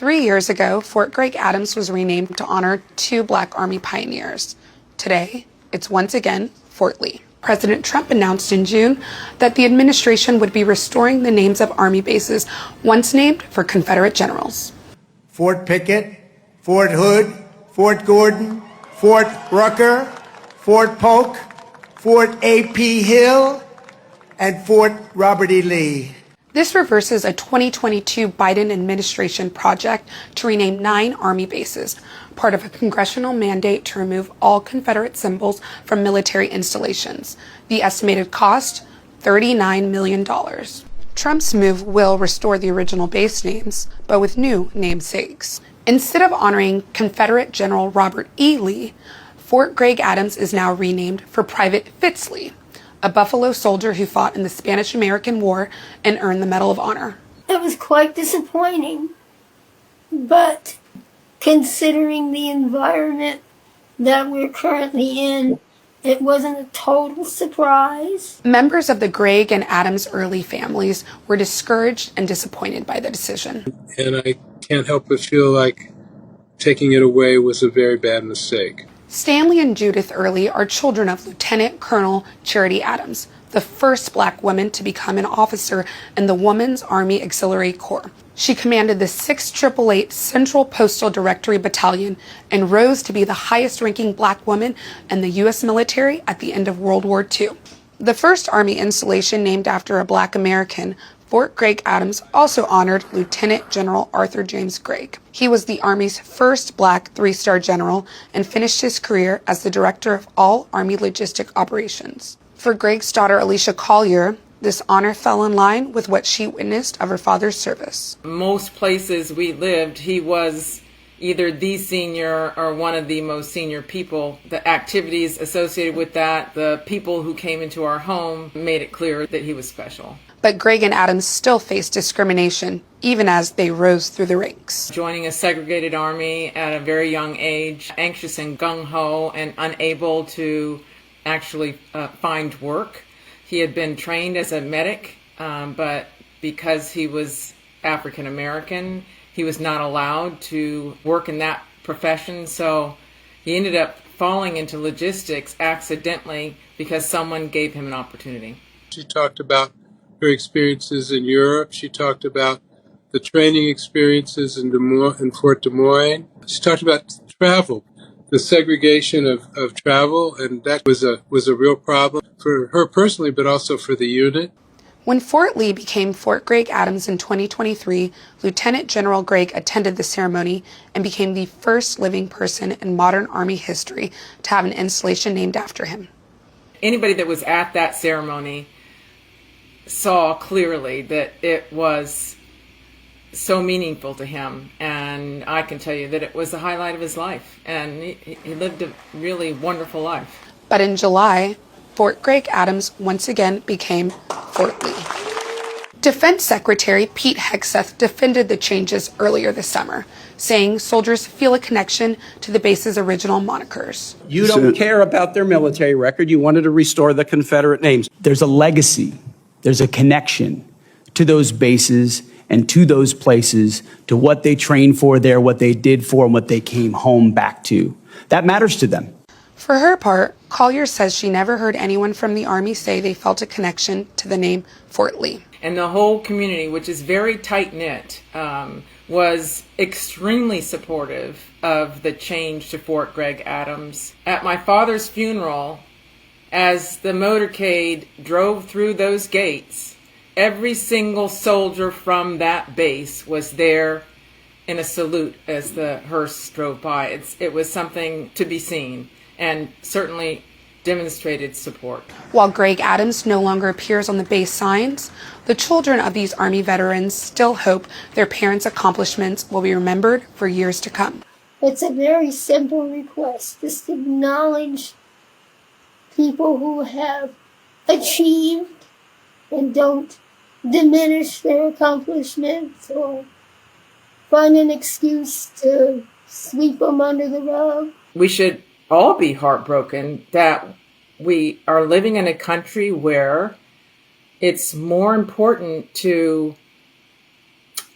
3 years ago, Fort Gregg Adams was renamed to honor two Black Army pioneers. Today, it's once again Fort Lee. President Trump announced in June that the administration would be restoring the names of Army bases once named for Confederate generals. Fort Pickett, Fort Hood, Fort Gordon, Fort Rucker, Fort Polk, Fort A.P. Hill, and Fort Robert E. Lee. This reverses a 2022 Biden administration project to rename 9 Army bases, part of a congressional mandate to remove all Confederate symbols from military installations. The estimated cost, $39 million. Trump's move will restore the original base names, but with new namesakes. Instead of honoring Confederate General Robert E. Lee, Fort Gregg Adams is now renamed for Private Fitz Lee, a Buffalo soldier who fought in the Spanish-American War and earned the Medal of Honor. It was quite disappointing, but considering the environment that we're currently in, it wasn't a total surprise. Members of the Gregg and Adams early families were discouraged and disappointed by the decision. And I can't help but feel like taking it away was a very bad mistake. Stanley and Judith Early are children of Lieutenant Colonel Charity Adams, the first Black woman to become an officer in the Women's Army Auxiliary Corps. She commanded the 6,888 Central Postal Directory Battalion and rose to be the highest-ranking Black woman in the U.S. military at the end of World War II. The first Army installation named after a Black American, Fort Gregg Adams, also honored Lieutenant General Arthur James Gregg. He was the Army's first Black 3-star general and finished his career as the director of all Army logistic operations. For Gregg's daughter Alicia Collier, this honor fell in line with what she witnessed of her father's service. Most places we lived, he was either the senior or one of the most senior people. The activities associated with that, the people who came into our home made it clear that he was special. But Gregg and Adams still faced discrimination, even as they rose through the ranks. Joining a segregated army at a very young age, anxious and gung-ho and unable to actually find work. He had been trained as a medic, but because he was African American, he was not allowed to work in that profession. So he ended up falling into logistics accidentally because someone gave him an opportunity. She talked about her experiences in Europe. She talked about the training experiences in Fort Des Moines. She talked about travel, the segregation of travel, and that was a real problem for her personally, but also for the unit. When Fort Lee became Fort Gregg Adams in 2023, Lieutenant General Gregg attended the ceremony and became the first living person in modern Army history to have an installation named after him. Anybody that was at that ceremony saw clearly that it was so meaningful to him, and I can tell you that it was the highlight of his life, and he lived a really wonderful life. But in July, Fort Gregg Adams once again became Fort Lee. Defense Secretary Pete Hegseth defended the changes earlier this summer, saying soldiers feel a connection to the base's original monikers. You don't care about their military record. You wanted to restore the Confederate names. There's a legacy. There's a connection to those bases and to those places, to what they trained for there, what they did for, and what they came home back to. That matters to them. For her part, Collier says she never heard anyone from the Army say they felt a connection to the name Fort Lee. And the whole community, which is very tight-knit, was extremely supportive of the change to Fort Gregg Adams. At my father's funeral, as the motorcade drove through those gates, every single soldier from that base was there in a salute as the hearse drove by. It was something to be seen, and certainly demonstrated support. While Gregg Adams no longer appears on the base signs, the children of these Army veterans still hope their parents' accomplishments will be remembered for years to come. It's a very simple request, just acknowledge people who have achieved and don't diminish their accomplishments or find an excuse to sweep them under the rug. We should all be heartbroken that we are living in a country where it's more important to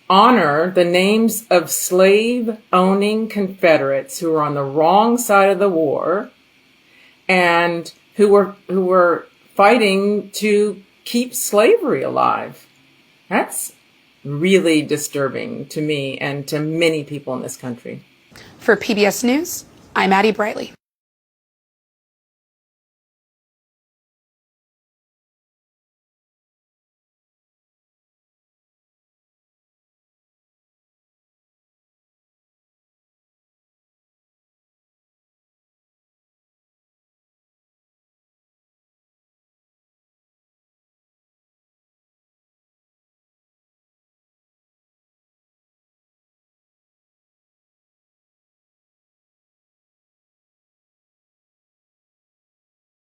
honor the names of slave-owning Confederates who were on the wrong side of the war and who were fighting to keep slavery alive. That's really disturbing to me and to many people in this country. For PBS News, I'm Addie Briley.